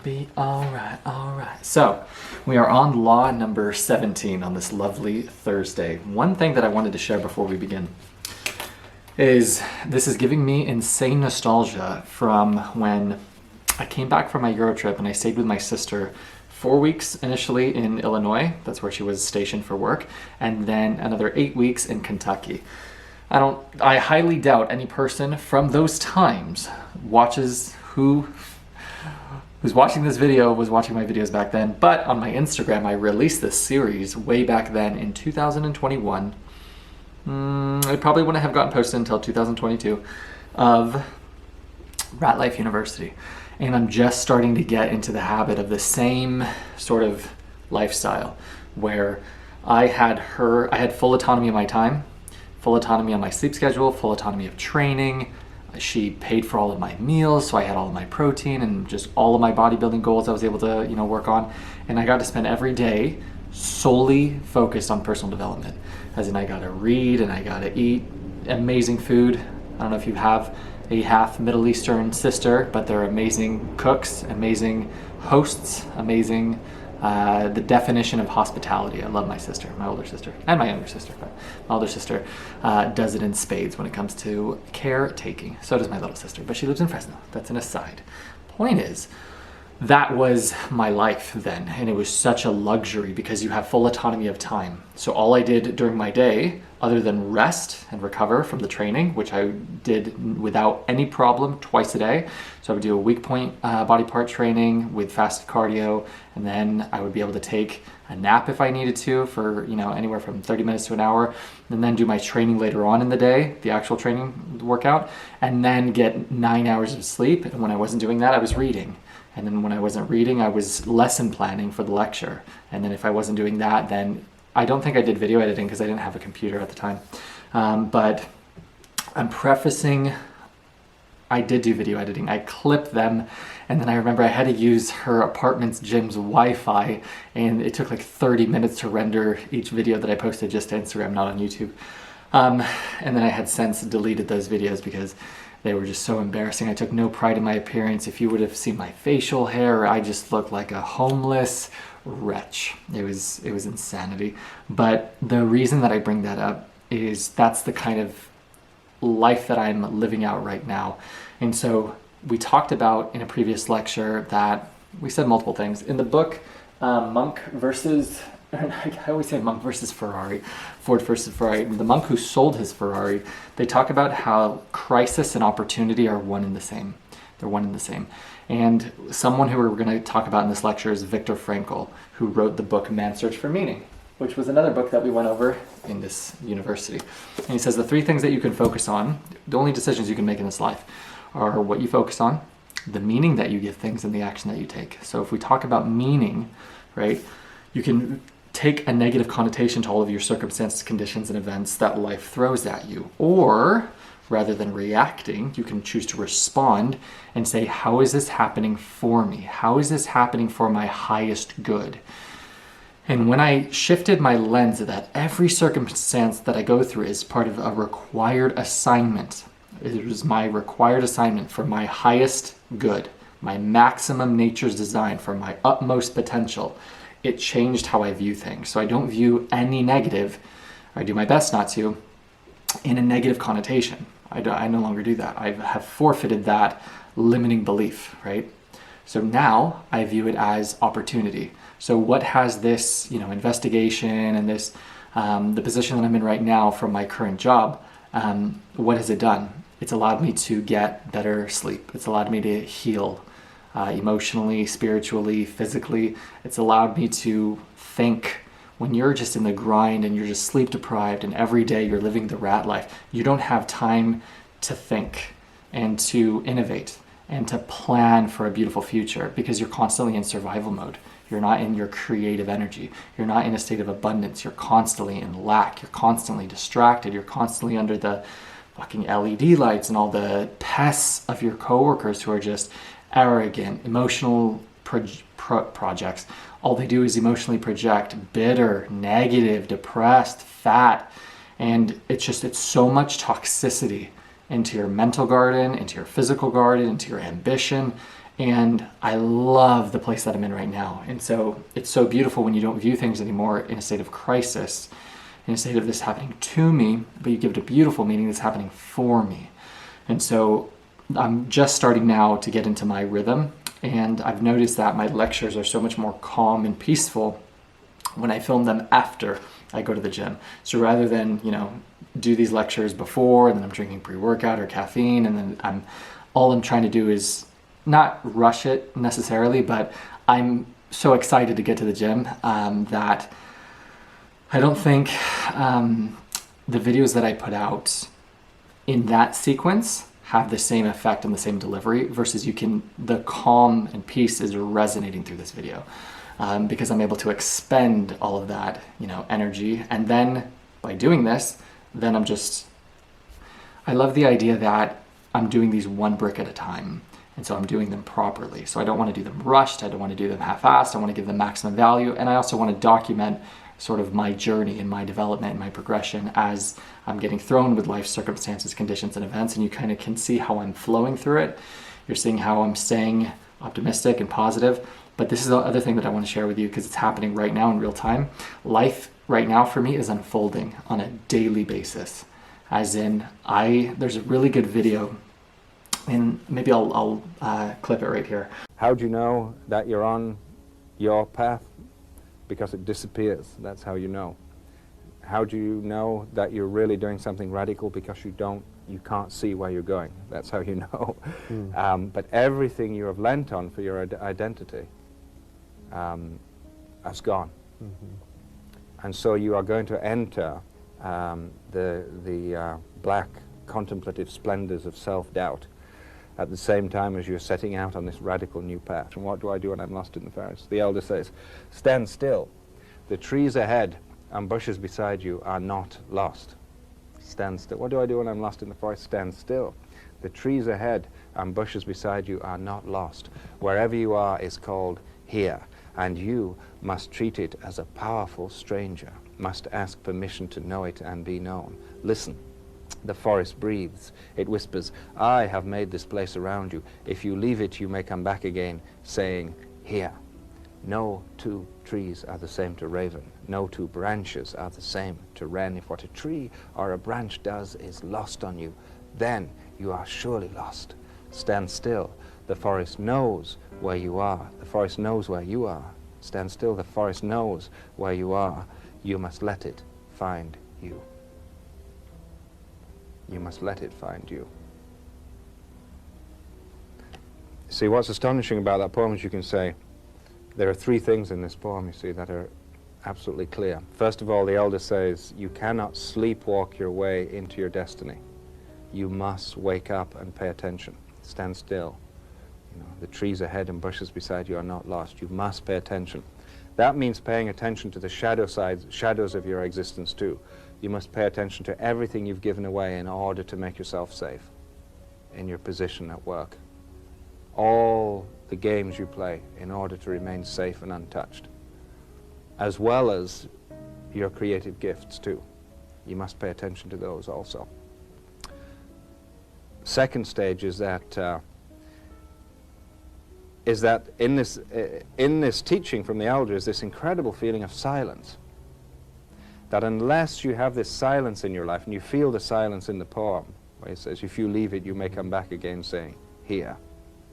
be alright, alright. So, we are on law number 17 on this lovely Thursday. One thing that I wanted to share before we begin is this is giving me insane nostalgia from when I came back from my Euro trip and I stayed with my sister 4 weeks initially in Illinois. That's where she was stationed for work. And then another 8 weeks in Kentucky. I highly doubt any person from those times who's watching this video was watching my videos back then. But on my Instagram, I released this series way back then in 2021. It probably wouldn't have gotten posted until 2022 of Rat Life University. And I'm just starting to get into the habit of the same sort of lifestyle where I had full autonomy of my time, full autonomy on my sleep schedule, full autonomy of training. She paid for all of my meals, so I had all of my protein and just all of my bodybuilding goals I was able to, work on. And I got to spend every day solely focused on personal development. As in, I got to read and I got to eat amazing food. I don't know if you have a half Middle Eastern sister, but they're amazing cooks, amazing hosts, amazing, the definition of hospitality. I love my sister, my older sister, and my younger sister, but my older sister does it in spades when it comes to caretaking. So does my little sister, but she lives in Fresno. That's an aside. Point is, that was my life then, and it was such a luxury because you have full autonomy of time. So all I did during my day, other than rest and recover from the training, which I did without any problem twice a day. So I would do a weak point body part training with fasted cardio, and then I would be able to take a nap if I needed to for anywhere from 30 minutes to an hour, and then do my training later on in the day, the actual training workout, and then get 9 hours of sleep. And when I wasn't doing that, I was reading. And then when I wasn't reading, I was lesson planning for the lecture. And then if I wasn't doing that, then I don't think I did video editing because I didn't have a computer at the time. But I'm prefacing, I did do video editing. I clipped them, and then I remember I had to use her apartment's gym's Wi-Fi, and it took like 30 minutes to render each video that I posted just to Instagram, not on YouTube. And then I had since deleted those videos because they were just so embarrassing. I took no pride in my appearance. If you would have seen my facial hair, I just looked like a homeless wretch. It was insanity. But the reason that I bring that up is that's the kind of life that I'm living out right now. And so we talked about in a previous lecture that we said multiple things. In the book, I always say monk versus Ferrari, Ford versus Ferrari. The monk who sold his Ferrari, they talk about how crisis and opportunity are one and the same. They're one and the same. And someone who we're going to talk about in this lecture is Viktor Frankl, who wrote the book Man's Search for Meaning, which was another book that we went over in this university. And he says the three things that you can focus on, the only decisions you can make in this life, are what you focus on, the meaning that you give things, and the action that you take. So if we talk about meaning, right, you can take a negative connotation to all of your circumstances, conditions, and events that life throws at you. Or, rather than reacting, you can choose to respond and say, how is this happening for me? How is this happening for my highest good? And when I shifted my lens of that, every circumstance that I go through is part of a required assignment. It was my required assignment for my highest good, my maximum nature's design, for my utmost potential. It changed how I view things. So I don't view any negative, I do my best not to, in a negative connotation. I no longer do that. I have forfeited that limiting belief, right? So now I view it as opportunity. So what has this, investigation and this, the position that I'm in right now from my current job, what has it done? It's allowed me to get better sleep. It's allowed me to heal emotionally, spiritually, physically. It's allowed me to think. When you're just in the grind and you're just sleep deprived and every day you're living the rat life, you don't have time to think and to innovate and to plan for a beautiful future because you're constantly in survival mode. You're not in your creative energy. You're not in a state of abundance. You're constantly in lack. You're constantly distracted. You're constantly under the fucking LED lights and all the pests of your coworkers who are just arrogant, emotional projects. All they do is emotionally project, bitter, negative, depressed, fat. And it's so much toxicity into your mental garden, into your physical garden, into your ambition. And I love the place that I'm in right now. And so it's so beautiful when you don't view things anymore in a state of crisis, in a state of this happening to me, but you give it a beautiful meaning that's happening for me. And so I'm just starting now to get into my rhythm, and I've noticed that my lectures are so much more calm and peaceful when I film them after I go to the gym. So rather than, do these lectures before and then I'm drinking pre-workout or caffeine, and then all I'm trying to do is not rush it necessarily, but I'm so excited to get to the gym that I don't think the videos that I put out in that sequence have the same effect and the same delivery versus the calm and peace is resonating through this video because I'm able to expend all of that, energy. And then by doing this, then I love the idea that I'm doing these one brick at a time. And so I'm doing them properly. So I don't want to do them rushed. I don't want to do them half-assed. I want to give them maximum value. And I also want to document sort of my journey and my development and my progression as I'm getting thrown with life circumstances, conditions, and events. And you kind of can see how I'm flowing through it. You're seeing how I'm staying optimistic and positive. But this is the other thing that I want to share with you because it's happening right now in real time. Life right now for me is unfolding on a daily basis. As in, there's a really good video, and maybe I'll clip it right here. How do you know that you're on your path? Because it disappears. That's how you know. How do you know that you're really doing something radical? Because you can't see where you're going. That's how you know. But everything you have lent on for your identity has gone. And so you are going to enter the black contemplative splendors of self-doubt at the same time as you're setting out on this radical new path. And what do I do when I'm lost in the forest? The elder says, stand still. The trees ahead and bushes beside you are not lost. Stand still. What do I do when I'm lost in the forest? Stand still. The trees ahead and bushes beside you are not lost. Wherever you are is called here, and you must treat it as a powerful stranger, must ask permission to know it and be known. Listen. The forest breathes. It whispers, I have made this place around you. If you leave it, you may come back again, saying, here. No two trees are the same to raven. No two branches are the same to wren. If what a tree or a branch does is lost on you, then you are surely lost. Stand still. The forest knows where you are. The forest knows where you are. Stand still. The forest knows where you are. You must let it find you. You must let it find you. See, what's astonishing about that poem is you can say, there are three things in this poem, you see, that are absolutely clear. First of all, the elder says, you cannot sleepwalk your way into your destiny. You must wake up and pay attention. Stand still. The trees ahead and bushes beside you are not lost. You must pay attention. That means paying attention to the shadows of your existence too. You must pay attention to everything you've given away in order to make yourself safe in your position at work. All the games you play in order to remain safe and untouched, as well as your creative gifts too. You must pay attention to those also. Second stage is that in this teaching from the elder is this incredible feeling of silence. That unless you have this silence in your life, and you feel the silence in the poem, where he says, if you leave it, you may come back again saying, here,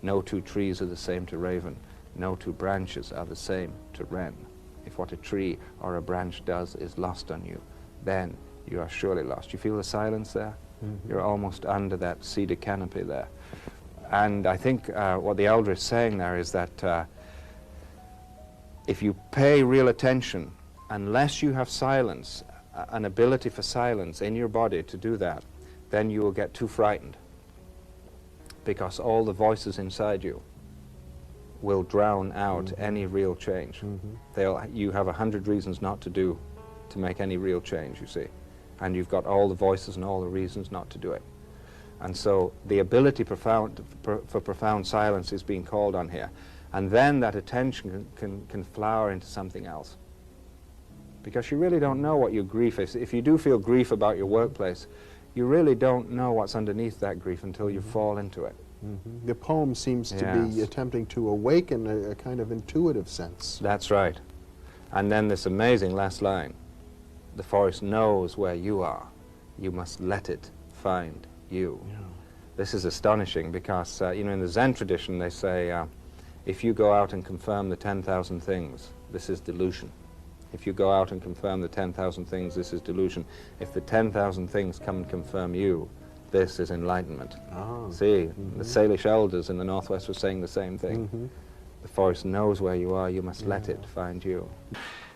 no two trees are the same to raven, no two branches are the same to wren. If what a tree or a branch does is lost on you, then you are surely lost. You feel the silence there? You're almost under that cedar canopy there. And I think what the elder is saying there is that if you pay real attention, unless you have silence, an ability for silence in your body to do that, then you will get too frightened, because all the voices inside you will drown out any real change. You have 100 reasons not to make any real change, you see, and you've got all the voices and all the reasons not to do it. And so the ability for profound silence is being called on here, and then that attention can flower into something else. Because you really don't know what your grief is. If you do feel grief about your workplace, you really don't know what's underneath that grief until you fall into it. The poem seems to be Yes. attempting to awaken a kind of intuitive sense. That's right. And then this amazing last line, the forest knows where you are. You must let it find you. Yeah. This is astonishing because, you know, in the Zen tradition they say, if you go out and confirm the 10,000 things, this is delusion. If you go out and confirm the 10,000 things, this is delusion. If the 10,000 things come and confirm you, this is enlightenment. Ah. See, the Salish elders in the Northwest were saying the same thing. The forest knows where you are, you must let it find you.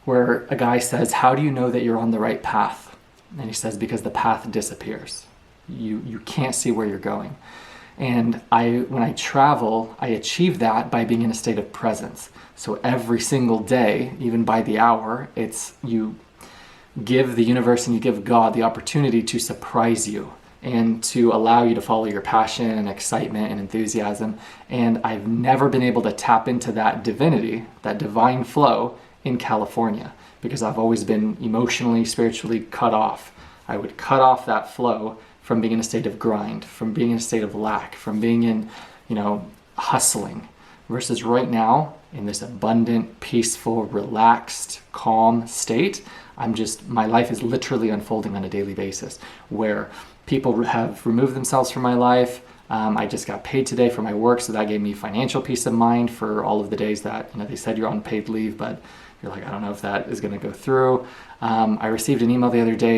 Where a guy says, how do you know that you're on the right path? And he says, because the path disappears. You can't see where you're going. And when I travel, I achieve that by being in a state of presence. So every single day, even by the hour, it's you give the universe and you give God the opportunity to surprise you and to allow you to follow your passion and excitement and enthusiasm. And I've never been able to tap into that divinity, that divine flow in California, because I've always been emotionally, spiritually cut off. I would cut off that flow from being in a state of grind, from being in a state of lack, from being in, hustling, versus right now in this abundant, peaceful, relaxed, calm state. My life is literally unfolding on a daily basis where people have removed themselves from my life. I just got paid today for my work, so that gave me financial peace of mind for all of the days that, they said you're on paid leave, but you're like, I don't know if that is going to go through. I received an email the other day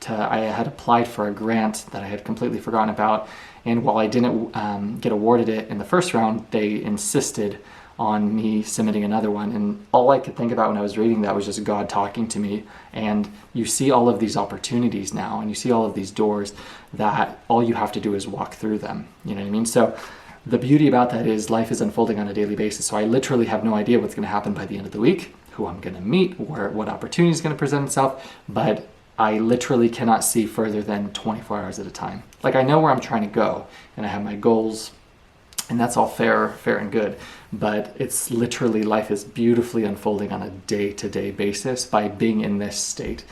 I had applied for a grant that I had completely forgotten about. And while I didn't get awarded it in the first round, they insisted on me submitting another one. And all I could think about when I was reading that was just God talking to me. And you see all of these opportunities now, and you see all of these doors that all you have to do is walk through them. You know what I mean? So the beauty about that is life is unfolding on a daily basis. So I literally have no idea what's going to happen by the end of the week, who I'm going to meet, what opportunity is going to present itself, but I literally cannot see further than 24 hours at a time. Like, I know where I'm trying to go, and I have my goals, and that's all fair and good, but it's literally, life is beautifully unfolding on a day-to-day basis by being in this state,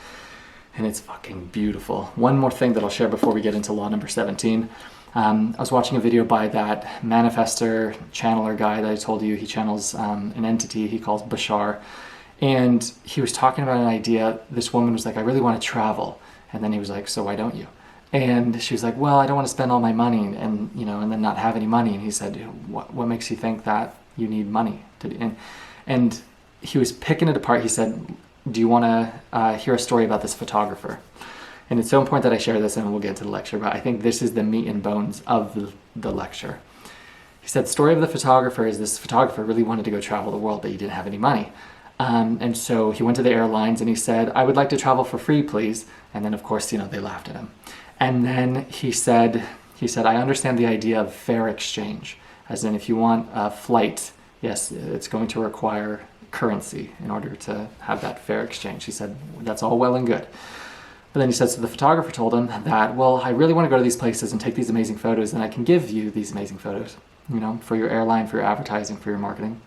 and it's fucking beautiful. One more thing that I'll share before we get into law number 17. I was watching a video by that manifester, channeler guy that I told you. He channels an entity he calls Bashar. And he was talking about an idea. This woman was like, I really want to travel. And then he was like, so why don't you? And she was like, well, I don't want to spend all my money and then not have any money. And he said, what makes you think that you need money to do? And he was picking it apart. He said, do you want to hear a story about this photographer? And it's so important that I share this, and we'll get to the lecture, but I think this is the meat and bones of the lecture. He said, the story of the photographer is this photographer really wanted to go travel the world, but he didn't have any money. And so he went to the airlines and he said, I would like to travel for free, please. And then, of course, they laughed at him. And then he said, I understand the idea of fair exchange, as in if you want a flight, yes, it's going to require currency in order to have that fair exchange. He said, that's all well and good. But then he said, so the photographer told him that, well, I really want to go to these places and take these amazing photos, and I can give you these amazing photos, for your airline, for your advertising, for your marketing.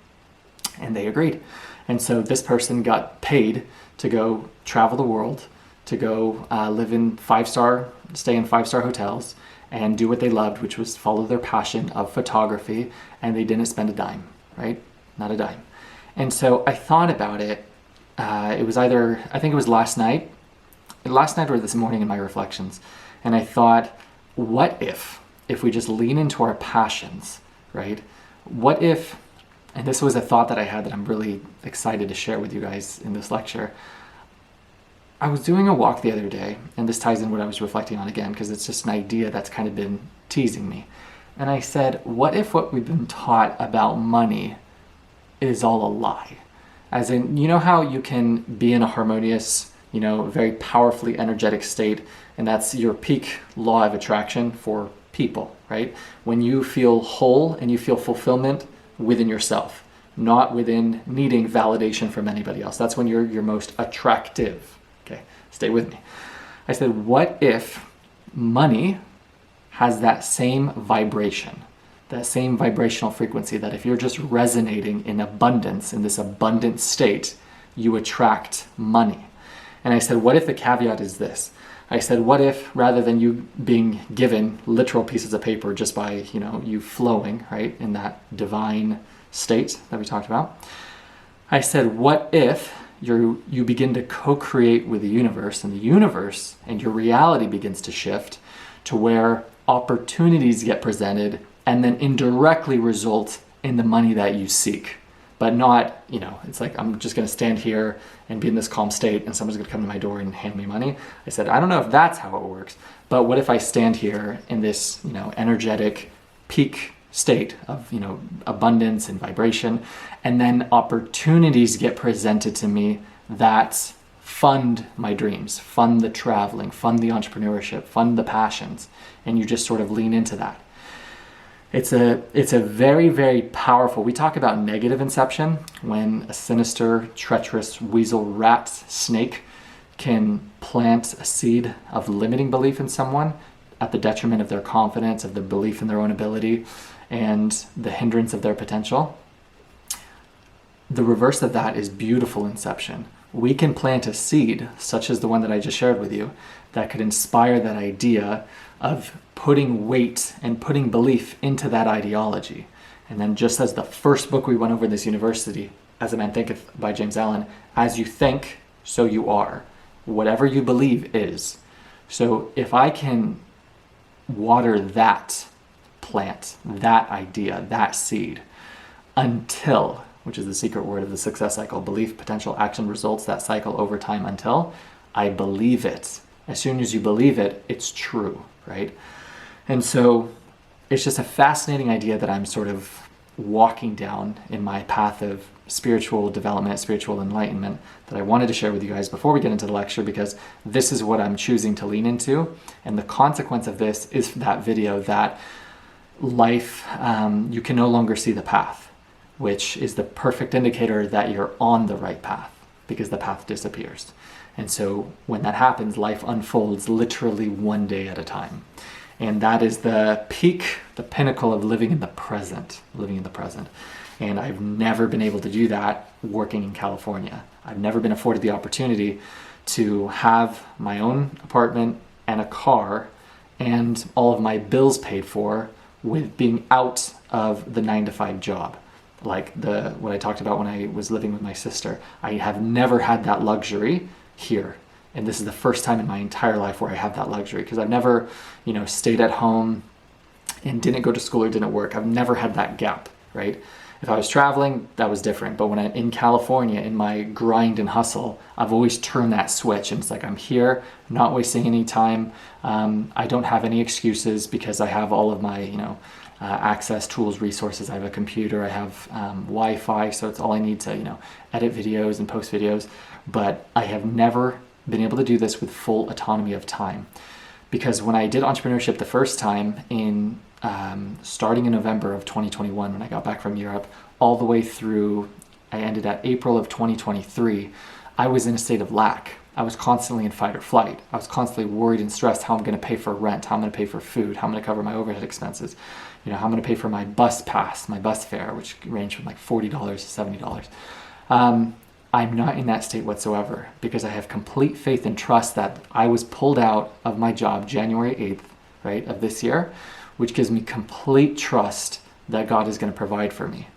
And they agreed. And so this person got paid to go travel the world, to go stay in five-star hotels and do what they loved, which was follow their passion of photography. And they didn't spend a dime, right? Not a dime. And so I thought about it. It was I think it was last night or this morning in my reflections. And I thought, what if we just lean into our passions, right? What if, and this was a thought that I had that I'm really excited to share with you guys in this lecture. I was doing a walk the other day, and this ties in what I was reflecting on again, because it's just an idea that's kind of been teasing me. And I said, what if what we've been taught about money is all a lie? As in, how you can be in a harmonious, very powerfully energetic state, and that's your peak law of attraction for people, right? When you feel whole and you feel fulfillment within yourself, not within needing validation from anybody else. That's when you're your most attractive. Okay, stay with me. I said, what if money has that same vibration, that same vibrational frequency, that if you're just resonating in abundance, in this abundant state, you attract money? And I said, what if the caveat is this? I said, what if rather than you being given literal pieces of paper just by, you flowing, right, in that divine state that we talked about, I said, what if you begin to co-create with the universe, and the universe and your reality begins to shift to where opportunities get presented and then indirectly result in the money that you seek. But not, it's like I'm just going to stand here and be in this calm state and someone's going to come to my door and hand me money. I said, I don't know if that's how it works, but what if I stand here in this, energetic peak state of, abundance and vibration, and then opportunities get presented to me that fund my dreams, fund the traveling, fund the entrepreneurship, fund the passions, and you just sort of lean into that. It's a very, very powerful, we talk about negative inception, when a sinister, treacherous weasel, rat, snake can plant a seed of limiting belief in someone at the detriment of their confidence, of their belief in their own ability, and the hindrance of their potential. The reverse of that is beautiful inception. We can plant a seed, such as the one that I just shared with you, that could inspire that idea of putting weight and putting belief into that ideology. And then, just as the first book we went over in this university, As a Man Thinketh by James Allen, as you think, so you are. Whatever you believe is. So if I can water that plant, that idea, that seed, until, which is the secret word of the success cycle, belief, potential, action, results, that cycle over time, until I believe it. As soon as you believe it, it's true, right? And so it's just a fascinating idea that I'm sort of walking down in my path of spiritual development, spiritual enlightenment, that I wanted to share with you guys before we get into the lecture, because this is what I'm choosing to lean into. And the consequence of this is that video, that life, you can no longer see the path, which is the perfect indicator that you're on the right path, because the path disappears. And so when that happens, life unfolds literally one day at a time. And that is the peak, the pinnacle of living in the present, And I've never been able to do that working in California. I've never been afforded the opportunity to have my own apartment and a car and all of my bills paid for with being out of the 9-to-5 job. Like what I talked about when I was living with my sister. I have never had that luxury here. And this is the first time in my entire life where I have that luxury, because I've never, stayed at home and didn't go to school or didn't work. I've never had that gap, right? If I was traveling, that was different. But when I'm in California, in my grind and hustle, I've always turned that switch. And it's like, I'm here, not wasting any time. I don't have any excuses, because I have all of my, access, tools, resources. I have a computer, I have Wi-Fi, so it's all I need to, edit videos and post videos. But I have never been able to do this with full autonomy of time. Because when I did entrepreneurship the first time in starting in November of 2021, when I got back from Europe, all the way through, I ended at April of 2023, I was in a state of lack. I was constantly in fight or flight. I was constantly worried and stressed how I'm going to pay for rent, how I'm going to pay for food, how I'm going to cover my overhead expenses, how I'm going to pay for my bus pass, my bus fare, which ranged from like $40 to $70. I'm not in that state whatsoever, because I have complete faith and trust that I was pulled out of my job January 8th, right, of this year, which gives me complete trust that God is going to provide for me,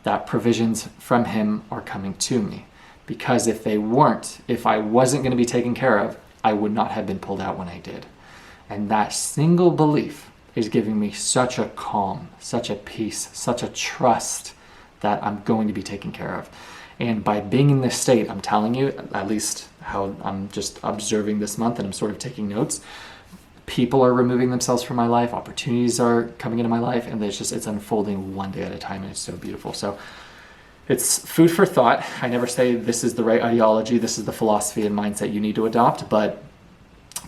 that provisions from Him are coming to me. Because if they weren't, if I wasn't going to be taken care of, I would not have been pulled out when I did. And that single belief is giving me such a calm, such a peace, such a trust that I'm going to be taken care of. And by being in this state, I'm telling you, at least how I'm just observing this month, and I'm sort of taking notes, people are removing themselves from my life, opportunities are coming into my life, and it's unfolding one day at a time, and it's so beautiful. So it's food for thought. I never say this is the right ideology, this is the philosophy and mindset you need to adopt, but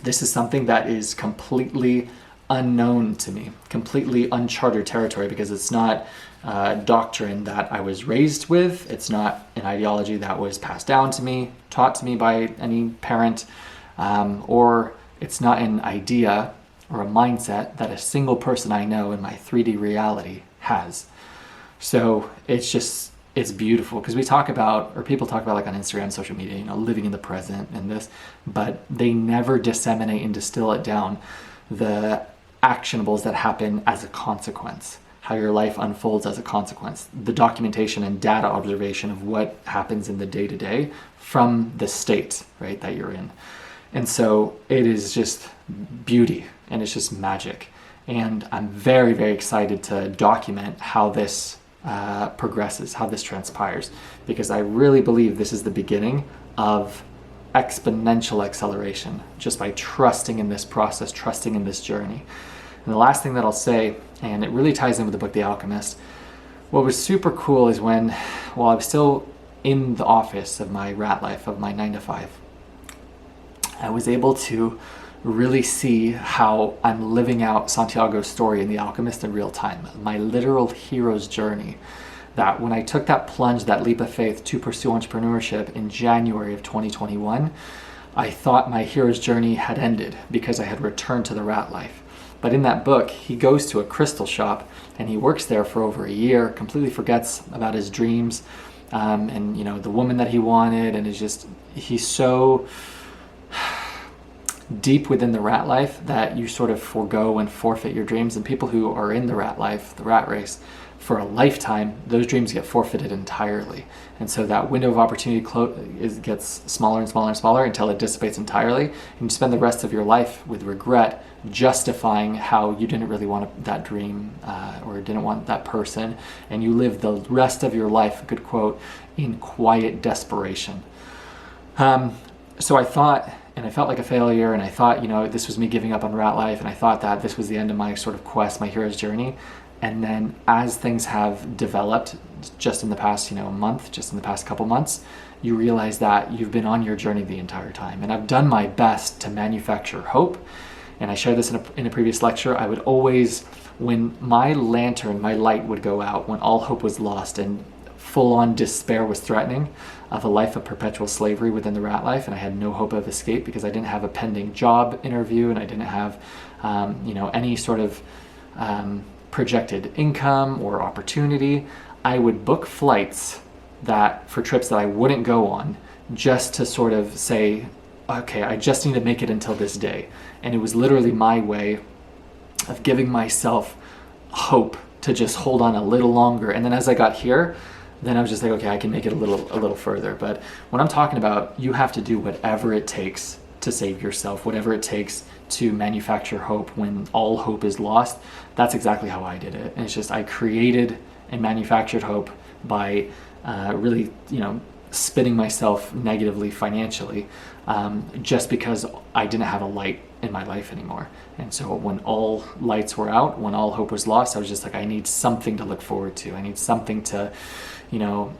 this is something that is completely unknown to me, completely uncharted territory, because it's not doctrine that I was raised with. It's not an ideology that was passed down to me, taught to me by any parent, or it's not an idea or a mindset that a single person I know in my 3D reality has. So it's it's beautiful because we talk about, or people talk about like on Instagram, social media, you know, living in the present and this, but they never disseminate and distill it down the actionables that happen as a consequence, how your life unfolds as a consequence, the documentation and data observation of what happens in the day-to-day from the state, right, that you're in. And so it is just beauty and it's just magic. And I'm very, very excited to document how this progresses, how this transpires, because I really believe this is the beginning of exponential acceleration just by trusting in this process, trusting in this journey. And the last thing that I'll say, and it really ties in with the book The Alchemist, what was super cool is when, while I was still in the office of my rat life, of my 9 to 5, I was able to really see how I'm living out Santiago's story in The Alchemist in real time, my literal hero's journey. That when I took that plunge, that leap of faith to pursue entrepreneurship in January of 2021, I thought my hero's journey had ended because I had returned to the rat life. But in that book, he goes to a crystal shop and he works there for over a year, completely forgets about his dreams, and you know, the woman that he wanted, and is just, he's so deep within the rat life that you sort of forego and forfeit your dreams. And people who are in the rat life, the rat race, for a lifetime, those dreams get forfeited entirely. And so that window of opportunity gets smaller and smaller and smaller until it dissipates entirely. And you spend the rest of your life with regret, justifying how you didn't really want that dream or didn't want that person. And you live the rest of your life, good quote, in quiet desperation. So I thought, and I felt like a failure, and I thought, you know, this was me giving up on rat life, and I thought that this was the end of my sort of quest, my hero's journey. And then as things have developed just in the past, you know, month, just in the past couple months, you realize that you've been on your journey the entire time. And I've done my best to manufacture hope. And I shared this in a previous lecture. I would always, when my lantern, my light would go out, when all hope was lost and full-on despair was threatening of a life of perpetual slavery within the rat life, and I had no hope of escape because I didn't have a pending job interview and I didn't have, you know, any sort of projected income or opportunity, I would book flights for trips that I wouldn't go on, just to sort of say, okay, I just need to make it until this day. And it was literally my way of giving myself hope to just hold on a little longer. And then as I got here, then I was just like, okay, I can make it a little further. But when I'm talking about, you have to do whatever it takes to save yourself, whatever it takes to manufacture hope when all hope is lost, that's exactly how I did it. And it's just, I created and manufactured hope by really, you know, spinning myself negatively financially, just because I didn't have a light in my life anymore. And so when all lights were out, when all hope was lost, I was just like, I need something to look forward to. I need something to, you know,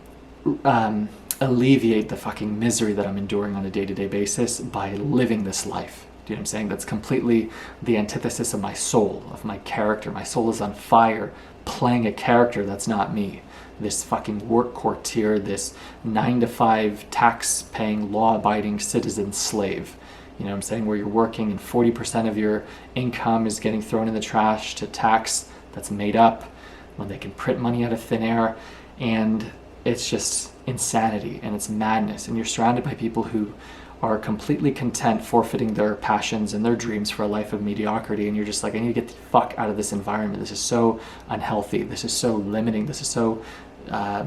alleviate the fucking misery that I'm enduring on a day-to-day basis by living this life. Do you know what I'm saying? That's completely the antithesis of my soul, of my character. My soul is on fire, playing a character that's not me. This fucking work courtier, this 9 to 5 tax-paying, law-abiding citizen slave. You know what I'm saying? Where you're working and 40% of your income is getting thrown in the trash to tax that's made up, when they can print money out of thin air. And it's just insanity and it's madness. And you're surrounded by people who are completely content forfeiting their passions and their dreams for a life of mediocrity. And you're just like, I need to get the fuck out of this environment. This is so unhealthy. This is so limiting. This is so, I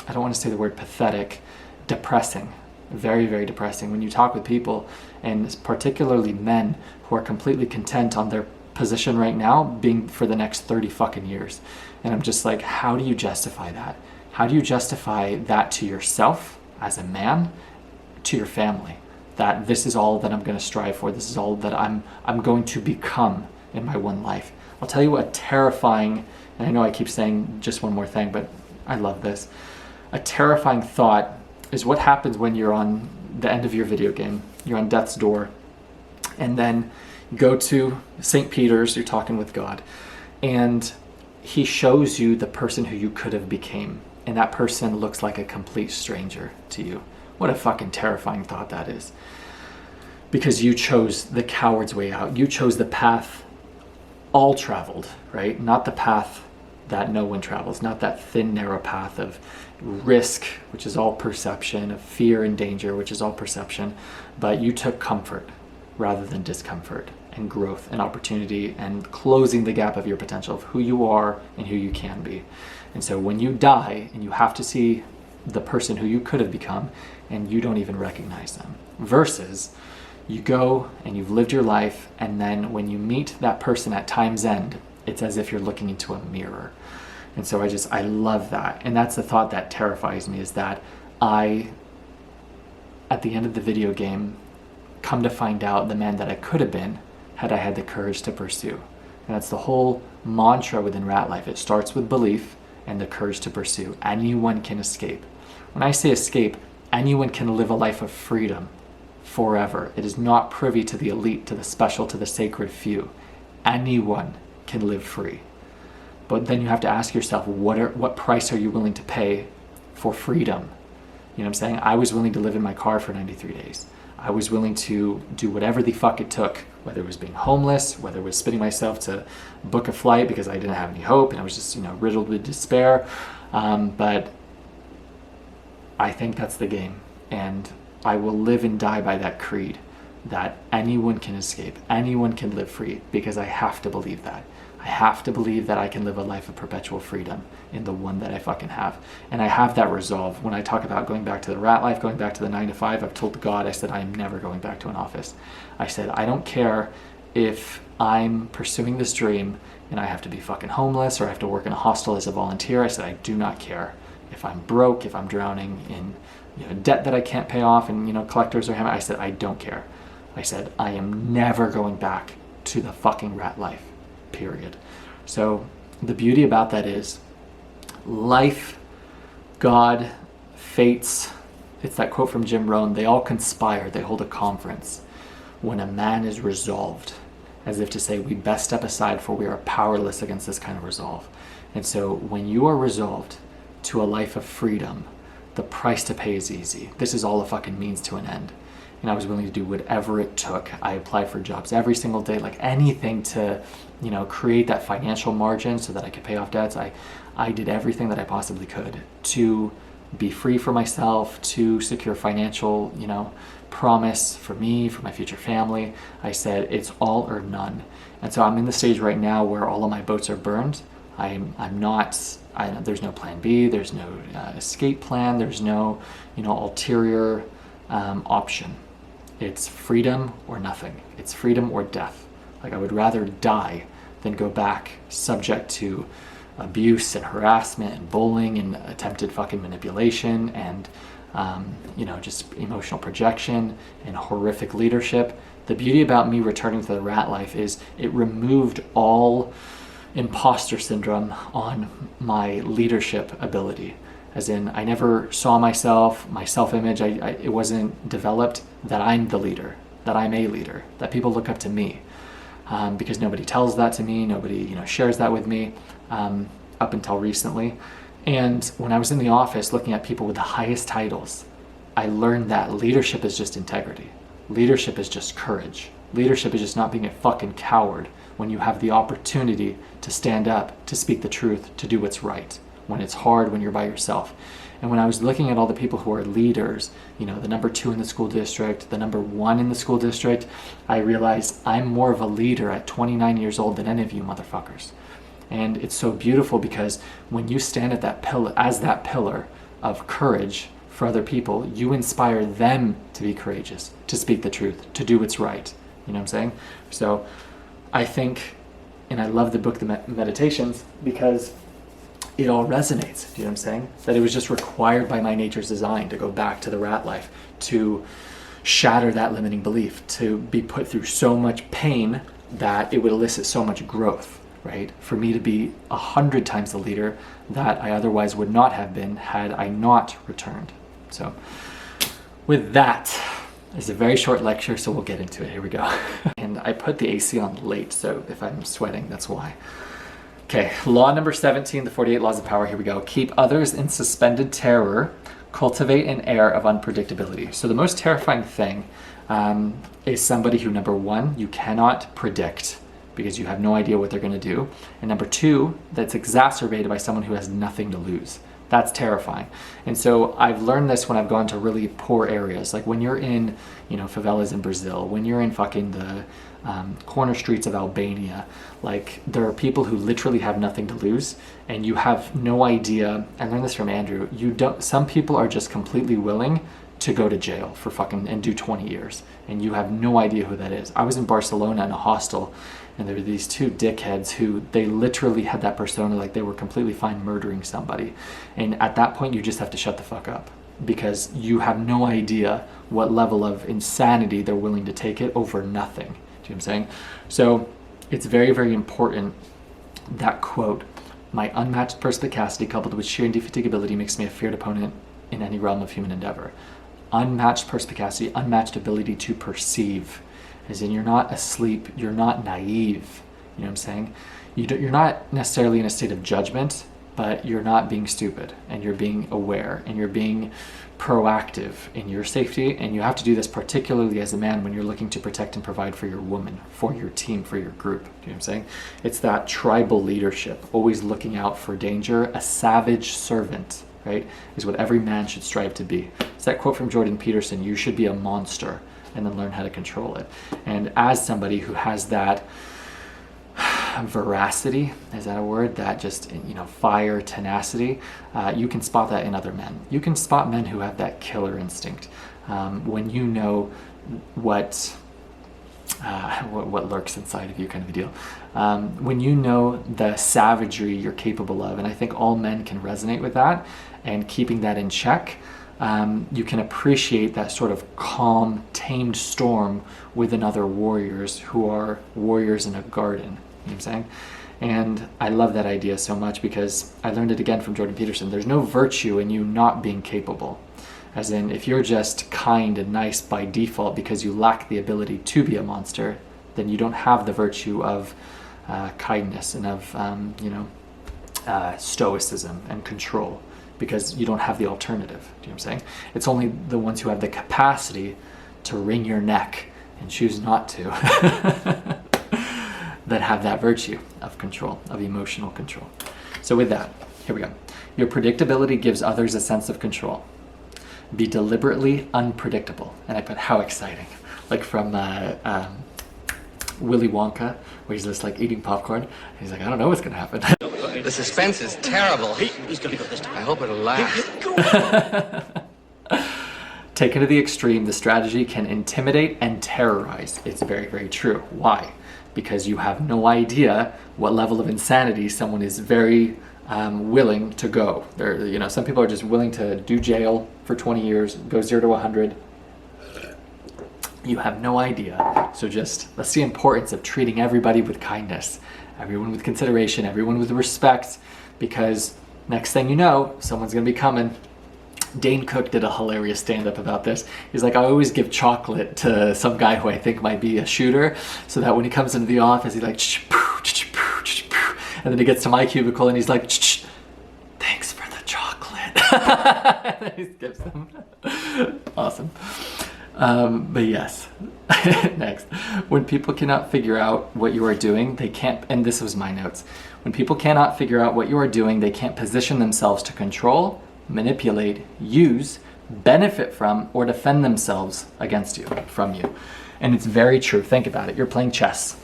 don't want to say the word pathetic, depressing. Very, very depressing. When you talk with people, and particularly men who are completely content on their position right now being for the next 30 fucking years. And I'm just like, how do you justify that? How do you justify that to yourself as a man, to your family? That this is all that I'm going to strive for. This is all that I'm going to become in my one life. I'll tell you what terrifying, and I know I keep saying just one more thing, but I love this. A terrifying thought is what happens when you're on the end of your video game. You're on death's door, and then you go to St. Peter's, you're talking with God, and he shows you the person who you could have became, and that person looks like a complete stranger to you. What a fucking terrifying thought that is. Because you chose the coward's way out. You chose the path all traveled, right? Not the path that no one travels, not that thin, narrow path of, risk, which is all perception, of fear and danger, which is all perception, but you took comfort rather than discomfort, and growth and opportunity, and closing the gap of your potential of who you are and who you can be. And so when you die and you have to see the person who you could have become and you don't even recognize them, versus you go and you've lived your life, and then when you meet that person at time's end, it's as if you're looking into a mirror. And so I love that. And that's the thought that terrifies me, is that I, at the end of the video game, come to find out the man that I could have been had I had the courage to pursue. And that's the whole mantra within Rat Life. It starts with belief and the courage to pursue. Anyone can escape. When I say escape, anyone can live a life of freedom forever. It is not privy to the elite, to the special, to the sacred few. Anyone can live free. But then you have to ask yourself, what price are you willing to pay for freedom? You know what I'm saying? I was willing to live in my car for 93 days. I was willing to do whatever the fuck it took, whether it was being homeless, whether it was spitting myself to book a flight because I didn't have any hope and I was just, riddled with despair. But I think that's the game. And I will live and die by that creed, that anyone can escape, anyone can live free, because I have to believe that. I have to believe that I can live a life of perpetual freedom in the one that I fucking have. And I have that resolve. When I talk about going back to the rat life, going back to the 9 to 5, I've told God, I said, I am never going back to an office. I said, I don't care if I'm pursuing this dream and I have to be fucking homeless or I have to work in a hostel as a volunteer. I said, I do not care. If I'm broke, if I'm drowning in debt that I can't pay off and, collectors are having, I said, I don't care. I said, I am never going back to the fucking rat life. Period. So the beauty about that is life, God, fates, it's that quote from Jim Rohn, they all conspire, they hold a conference when a man is resolved, as if to say, we best step aside, for we are powerless against this kind of resolve. And so when you are resolved to a life of freedom, the price to pay is easy. This is all a fucking means to an end. And I was willing to do whatever it took. I applied for jobs every single day, like anything to, create that financial margin so that I could pay off debts. I did everything that I possibly could to be free for myself, to secure financial, promise for me, for my future family. I said, it's all or none. And so I'm in the stage right now where all of my boats are burned. There's no plan B, there's no escape plan, there's no, ulterior option. It's freedom or nothing. It's freedom or death. Like, I would rather die than go back subject to abuse and harassment and bullying and attempted fucking manipulation and, just emotional projection and horrific leadership. The beauty about me returning to the rat life is it removed all imposter syndrome on my leadership ability. As in, I never saw myself, my self-image, it wasn't developed that I'm the leader, that I'm a leader, that people look up to me. Because nobody tells that to me, nobody shares that with me up until recently. And when I was in the office looking at people with the highest titles, I learned that leadership is just integrity. Leadership is just courage. Leadership is just not being a fucking coward when you have the opportunity to stand up, to speak the truth, to do what's right, when it's hard, when you're by yourself. And when I was looking at all the people who are leaders, the number 2 in the school district, the number 1 in the school district, I realized I'm more of a leader at 29 years old than any of you motherfuckers. And it's so beautiful because when you stand at that pillar, as that pillar of courage for other people, you inspire them to be courageous, to speak the truth, to do what's right. You know what I'm saying? So I think, and I love the book, The Meditations, because it all resonates. Do you know what I'm saying? That it was just required by my nature's design to go back to the rat life, to shatter that limiting belief, to be put through so much pain that it would elicit so much growth, right? For me to be 100 times the leader that I otherwise would not have been had I not returned. So with that, it's a very short lecture, so we'll get into it. Here we go. And I put the AC on late, so if I'm sweating, that's why. Okay, law number 17, the 48 laws of power. Here we go. Keep others in suspended terror. Cultivate an air of unpredictability. So the most terrifying thing is somebody who, number 1, you cannot predict because you have no idea what they're going to do. And number 2, that's exacerbated by someone who has nothing to lose. That's terrifying. And so I've learned this when I've gone to really poor areas. Like when you're in, favelas in Brazil, when you're in fucking the corner streets of Albania, like there are people who literally have nothing to lose, and you have no idea. I learned this from Andrew. Some people are just completely willing to go to jail for fucking and do 20 years, and you have no idea who that is. I was in Barcelona in a hostel, and there were these two dickheads who they literally had that persona, like they were completely fine murdering somebody. And at that point, you just have to shut the fuck up, because you have no idea what level of insanity they're willing to take it over nothing. Do you know what I'm saying? So it's very, very important, that quote, "My unmatched perspicacity coupled with sheer indefatigability makes me a feared opponent in any realm of human endeavor." Unmatched perspicacity, unmatched ability to perceive. As in, you're not asleep, you're not naive. You know what I'm saying? You're not necessarily in a state of judgment, but you're not being stupid, and you're being aware, and you're being proactive in your safety. And you have to do this particularly as a man when you're looking to protect and provide for your woman, for your team, for your group. Do you know what I'm saying? It's that tribal leadership, always looking out for danger. A savage servant, right, is what every man should strive to be. It's that quote from Jordan Peterson, "You should be a monster and then learn how to control it." And as somebody who has that veracity, is that a word? That just, fire, tenacity, you can spot that in other men. You can spot men who have that killer instinct. When you know what lurks inside of you, kind of a deal. When you know the savagery you're capable of, and I think all men can resonate with that, and keeping that in check, you can appreciate that sort of calm, tamed storm within other warriors who are warriors in a garden. You know what I'm saying? And I love that idea so much, because I learned it again from Jordan Peterson. There's no virtue in you not being capable. As in, if you're just kind and nice by default because you lack the ability to be a monster, then you don't have the virtue of kindness and of, stoicism and control, because you don't have the alternative. Do you know what I'm saying? It's only the ones who have the capacity to wring your neck and choose not to that have that virtue of control, of emotional control. So with that, here we go. Your predictability gives others a sense of control. Be deliberately unpredictable. And I put, how exciting. Like from Willy Wonka, where he's just like eating popcorn. And he's like, I don't know what's going to happen. The suspense is terrible. He's going to go this time. I hope it'll last. Taken to the extreme, the strategy can intimidate and terrorize. It's very, very true. Why? Because you have no idea what level of insanity someone is very willing to go. Some people are just willing to do jail for 20 years, go 0 to 100. You have no idea. So that's the importance of treating everybody with kindness, everyone with consideration, everyone with respect, because next thing you know, someone's going to be coming. Dane Cook did a hilarious stand-up about this. He's like, I always give chocolate to some guy who I think might be a shooter, so that when he comes into the office, he's like, and then he gets to my cubicle and he's like, thanks for the chocolate. And then he gives them. Awesome. But yes. Next. When people cannot figure out what you are doing, they can't, and this was my notes. When people cannot figure out what you are doing, they can't position themselves to control, manipulate, use, benefit from, or defend themselves from you. And it's very true. Think about it. You're playing chess.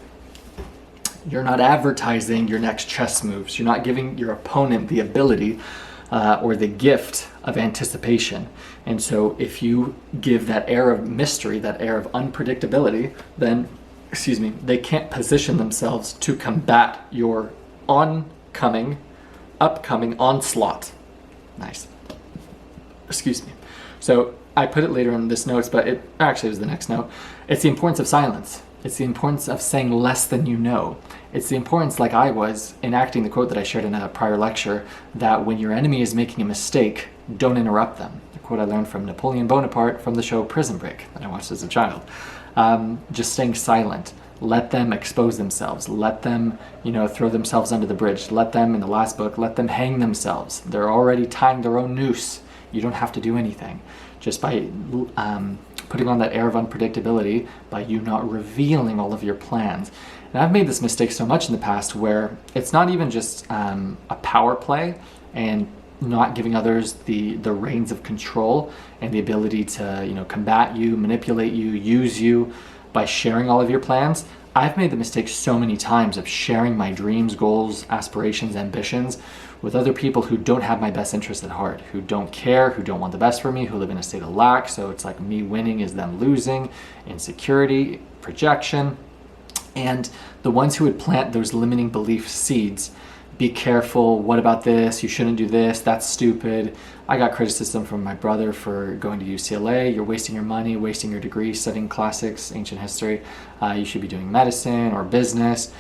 You're not advertising your next chess moves. You're not giving your opponent the ability or the gift of anticipation. And so if you give that air of mystery, that air of unpredictability, then, they can't position themselves to combat your upcoming onslaught. Nice. So I put it later in this notes, but it actually was the next note. It's the importance of silence. It's the importance of saying less than you know. It's the importance, like I was, enacting the quote that I shared in a prior lecture, that when your enemy is making a mistake, don't interrupt them. The quote I learned from Napoleon Bonaparte from the show Prison Break that I watched as a child. Just staying silent. Let them expose themselves. Let them, throw themselves under the bridge. Let them, in the last book, let them hang themselves. They're already tying their own noose. You don't have to do anything. Just by putting on that air of unpredictability, by you not revealing all of your plans. And I've made this mistake so much in the past where it's not even just a power play, and not giving others the reins of control and the ability to, you know, combat you, manipulate you, use you by sharing all of your plans. I've made the mistake so many times of sharing my dreams, goals, aspirations, ambitions with other people who don't have my best interest at heart, who don't care, who don't want the best for me, who live in a state of lack. So it's like me winning is them losing, insecurity, projection. And the ones who would plant those limiting belief seeds, be careful, what about this, you shouldn't do this, that's stupid. I got criticism from my brother for going to UCLA. You're wasting your money, wasting your degree studying classics, ancient history. You should be doing medicine or business,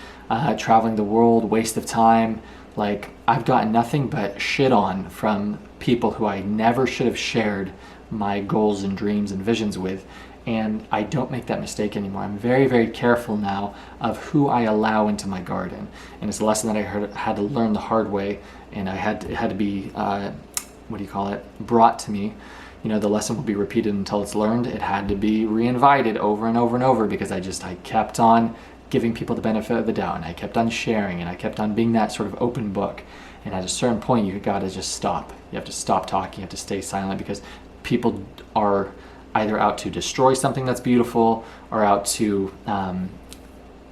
traveling the world, waste of time. Like, I've gotten nothing but shit on from people who I never should have shared my goals and dreams and visions with. And I don't make that mistake anymore. I'm very, very careful now of who I allow into my garden. And it's a lesson that I had to learn the hard way, and it had to be, brought to me. You know, the lesson will be repeated until it's learned. It had to be reinvited over and over and over, because I kept on giving people the benefit of the doubt, and I kept on sharing, and I kept on being that sort of open book. And at a certain point, you gotta just stop. You have to stop talking, you have to stay silent, because people are either out to destroy something that's beautiful or out to,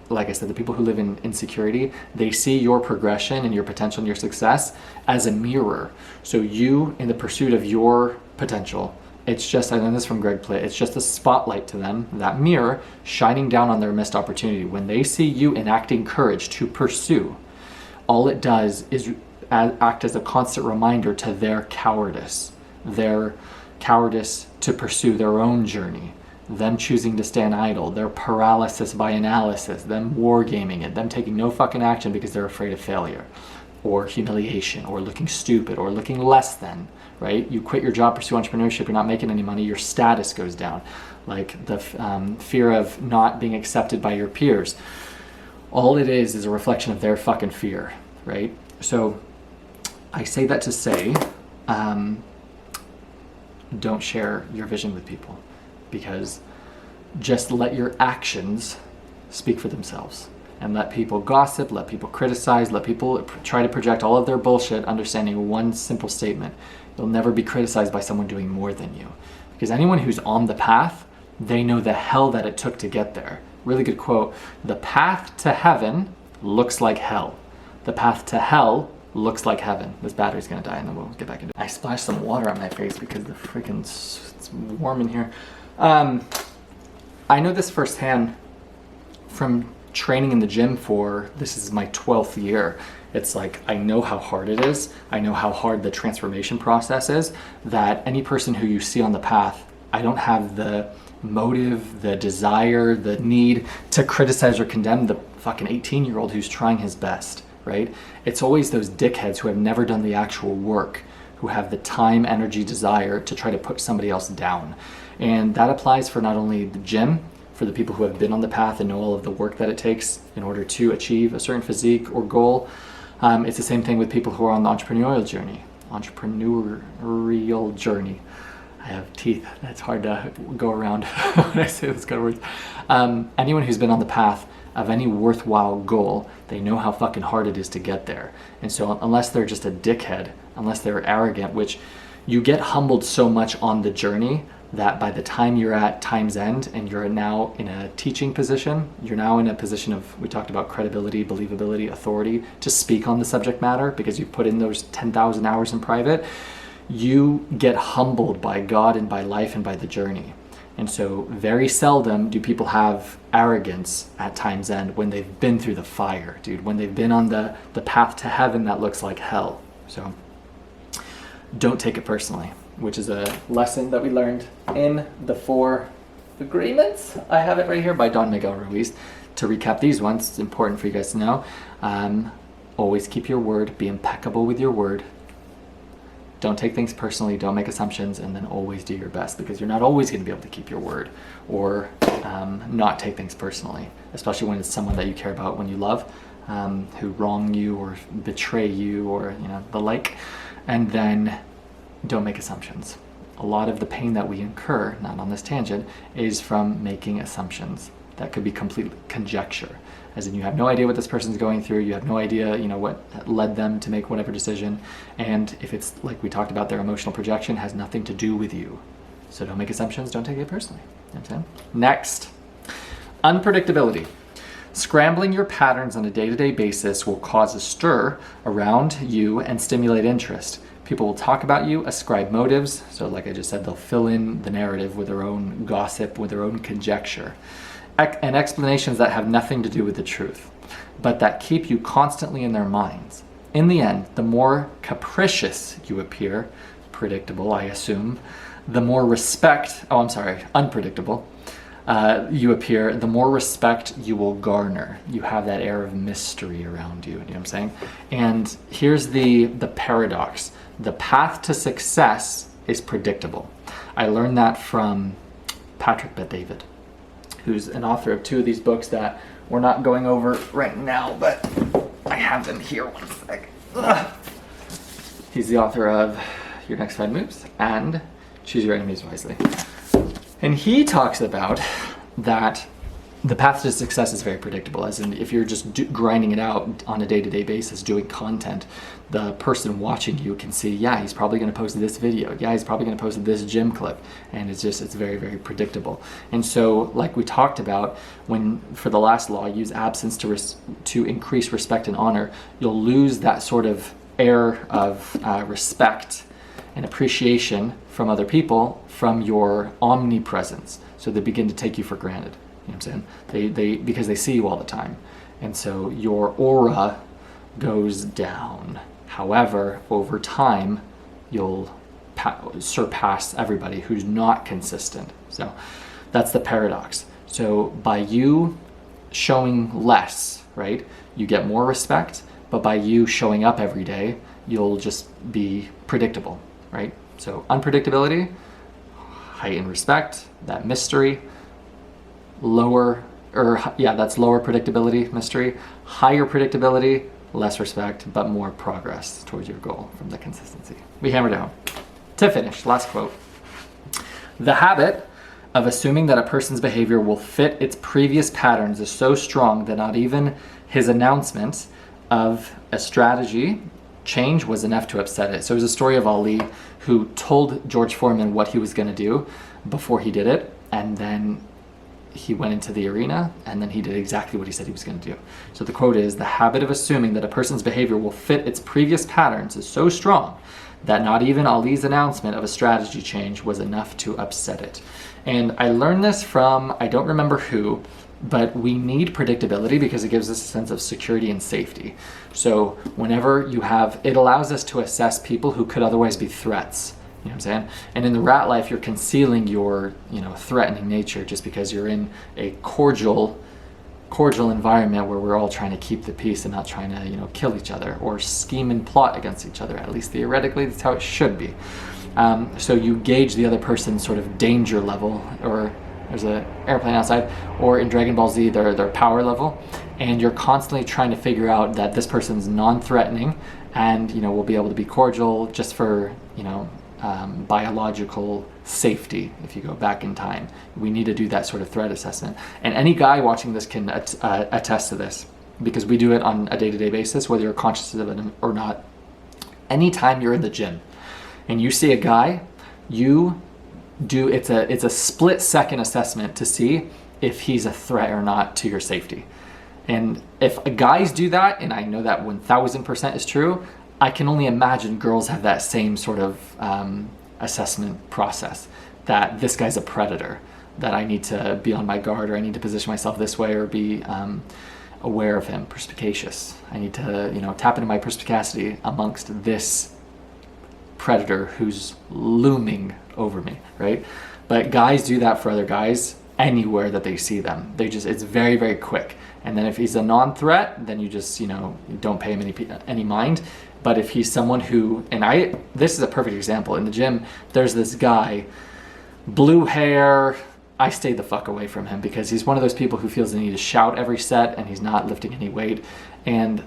like I said, the people who live in insecurity, they see your progression and your potential and your success as a mirror. So you, in the pursuit of your potential, it's just, I learned this from Greg Plitt, it's just a spotlight to them, that mirror shining down on their missed opportunity. When they see you enacting courage to pursue, all it does is act as a constant reminder to their cowardice to pursue their own journey, them choosing to stand idle, their paralysis by analysis, them wargaming it, them taking no fucking action because they're afraid of failure or humiliation or looking stupid or looking less than, right? You quit your job, pursue entrepreneurship, you're not making any money, your status goes down. Like the fear of not being accepted by your peers. All it is a reflection of their fucking fear, right? So I say that to say, don't share your vision with people, because just let your actions speak for themselves, and let people gossip, let people criticize, let people try to project all of their bullshit, understanding one simple statement: you'll never be criticized by someone doing more than you, because anyone who's on the path, they know the hell that it took to get there. Really good quote: the path to heaven looks like hell. The path to hell looks like heaven. This battery's gonna die, and then we'll get back into it. I splashed some water on my face because the freaking, it's warm in here. I know this firsthand from training in the gym this is my 12th year. It's like, I know how hard it is. I know how hard the transformation process is, that any person who you see on the path, I don't have the motive, the desire, the need to criticize or condemn the fucking 18-year-old who's trying his best. Right? It's always those dickheads who have never done the actual work, who have the time, energy, desire to try to put somebody else down. And that applies for not only the gym, for the people who have been on the path and know all of the work that it takes in order to achieve a certain physique or goal. It's the same thing with people who are on the entrepreneurial journey. I have teeth. That's hard to go around when I say those kind of words. Anyone who's been on the path of any worthwhile goal, they know how fucking hard it is to get there. And so unless they're just a dickhead, unless they're arrogant, which you get humbled so much on the journey that by the time you're at time's end and you're now in a teaching position, you're now in a position of, we talked about credibility, believability, authority to speak on the subject matter because you put in those 10,000 hours in private, you get humbled by God and by life and by the journey. And so very seldom do people have arrogance at time's end when they've been through the fire, dude, when they've been on the path to heaven that looks like hell. So don't take it personally, which is a lesson that we learned in the 4 agreements. I have it right here by Don Miguel Ruiz. To recap these ones, it's important for you guys to know. Always keep your word, be impeccable with your word. Don't take things personally, don't make assumptions, and then always do your best, because you're not always going to be able to keep your word or not take things personally, especially when it's someone that you care about, when you love, who wrong you or betray you or the like. And then don't make assumptions. A lot of the pain that we incur, not on this tangent, is from making assumptions that could be complete conjecture, as in you have no idea what this person's going through, you have no idea, you know, what led them to make whatever decision, and if it's like we talked about, their emotional projection has nothing to do with you. So don't make assumptions, don't take it personally. You know what I'm saying? Next, unpredictability. Scrambling your patterns on a day-to-day basis will cause a stir around you and stimulate interest. People will talk about you, ascribe motives. So like I just said, they'll fill in the narrative with their own gossip, with their own conjecture, and explanations that have nothing to do with the truth, but that keep you constantly in their minds. In the end, the more capricious you appear, predictable, I assume, the more unpredictable, you appear, the more respect you will garner. You have that air of mystery around you, you know what I'm saying? And here's the paradox. The path to success is predictable. I learned that from Patrick Bet-David, who's an author of 2 of these books that we're not going over right now, but I have them here. One sec. Ugh. He's the author of Your Next 5 Moves and Choose Your Enemies Wisely. And he talks about that the path to success is very predictable, as in if you're just grinding it out on a day-to-day basis, doing content, the person watching you can see, yeah, he's probably going to post this video. Yeah, he's probably going to post this gym clip. And it's very, very predictable. And so, like we talked about, for the last law, use absence to increase respect and honor, you'll lose that sort of air of respect and appreciation from other people from your omnipresence. So they begin to take you for granted. You know what I'm saying? Because they see you all the time. And so your aura goes down. However, over time, you'll surpass everybody who's not consistent. So that's the paradox. So by you showing less, right, you get more respect, but by you showing up every day, you'll just be predictable, right? So unpredictability, heightened respect, that mystery, that's lower predictability, mystery, higher predictability, less respect, but more progress towards your goal from the consistency. We hammer down. To finish, last quote. The habit of assuming that a person's behavior will fit its previous patterns is so strong that not even his announcement of a strategy change was enough to upset it. So it was a story of Ali who told George Foreman what he was going to do before he did it, and then he went into the arena and then he did exactly what he said he was going to do. So the quote is, the habit of assuming that a person's behavior will fit its previous patterns is so strong that not even Ali's announcement of a strategy change was enough to upset it. And I learned this from, I don't remember who, but we need predictability because it gives us a sense of security and safety. So whenever it allows us to assess people who could otherwise be threats. You know what I'm saying? And in the rat life, you're concealing your, threatening nature just because you're in a cordial environment where we're all trying to keep the peace and not trying to, kill each other or scheme and plot against each other. At least theoretically, that's how it should be. So you gauge the other person's sort of danger level, or there's an airplane outside, or in Dragon Ball Z, their power level, and you're constantly trying to figure out that this person's non-threatening and, will be able to be cordial just for, biological safety. If you go back in time, we need to do that sort of threat assessment. And any guy watching this can attest to this, because we do it on a day-to-day basis, whether you're conscious of it or not. Anytime you're in the gym and you see a guy, it's a split-second assessment to see if he's a threat or not to your safety. And if guys do that, and I know that 1000% is true, I can only imagine girls have that same sort of assessment process, that this guy's a predator, that I need to be on my guard, or I need to position myself this way, or be aware of him, perspicacious. I need to, tap into my perspicacity amongst this predator who's looming over me, right? But guys do that for other guys anywhere that they see them. It's very, very quick. And then if he's a non-threat, then you just, don't pay him any mind. But if he's someone who, this is a perfect example. In the gym, there's this guy, blue hair, I stayed the fuck away from him because he's one of those people who feels the need to shout every set and he's not lifting any weight. And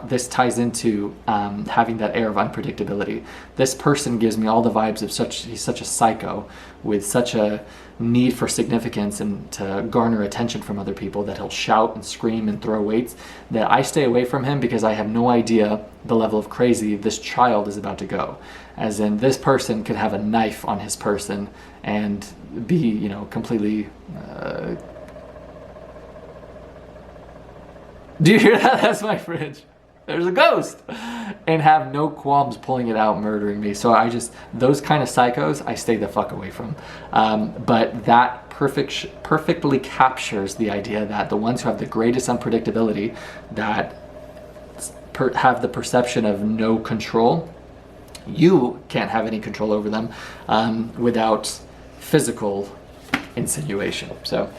this ties into having that air of unpredictability. This person gives me all the vibes of he's such a psycho with such a need for significance and to garner attention from other people that he'll shout and scream and throw weights, that I stay away from him because I have no idea the level of crazy this child is about to go. As in, this person could have a knife on his person and be, you know, completely... Do you hear that? That's my fridge. There's a ghost. And have no qualms pulling it out, murdering me. So those kind of psychos, I stay the fuck away from. But that perfectly captures the idea that the ones who have the greatest unpredictability, that have the perception of no control, you can't have any control over them without physical insinuation. So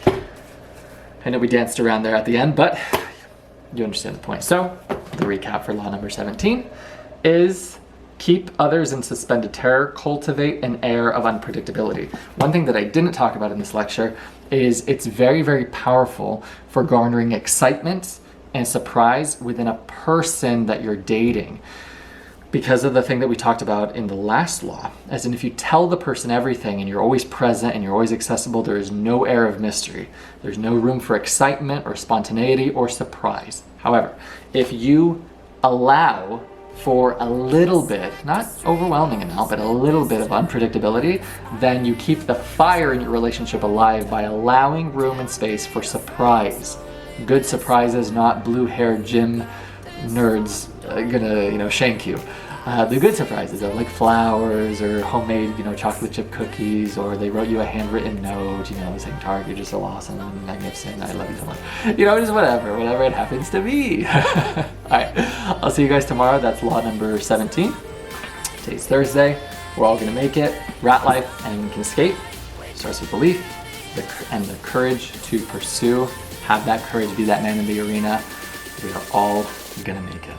I know we danced around there at the end, but you understand the point. So the recap for law number 17 is keep others in suspended terror, cultivate an air of unpredictability. One thing that I didn't talk about in this lecture is it's very, very powerful for garnering excitement and surprise within a person that you're dating, because of the thing that we talked about in the last law. As in, if you tell the person everything and you're always present and you're always accessible, there is no air of mystery. There's no room for excitement or spontaneity or surprise. However, if you allow for a little bit, not overwhelming amount, but a little bit of unpredictability, then you keep the fire in your relationship alive by allowing room and space for surprise. Good surprises, not blue-haired gym nerds gonna, shank you. The good surprises are like flowers or homemade, chocolate chip cookies, or they wrote you a handwritten note, saying, Tarek, you're just so awesome and magnificent, I love you so much. Just whatever it happens to be. Alright, I'll see you guys tomorrow. That's law number 17. Today's Thursday. We're all gonna make it. Rat life, anyone can escape. Starts with belief and the courage to pursue. Have that courage, be that man in the arena. We are all gonna make it.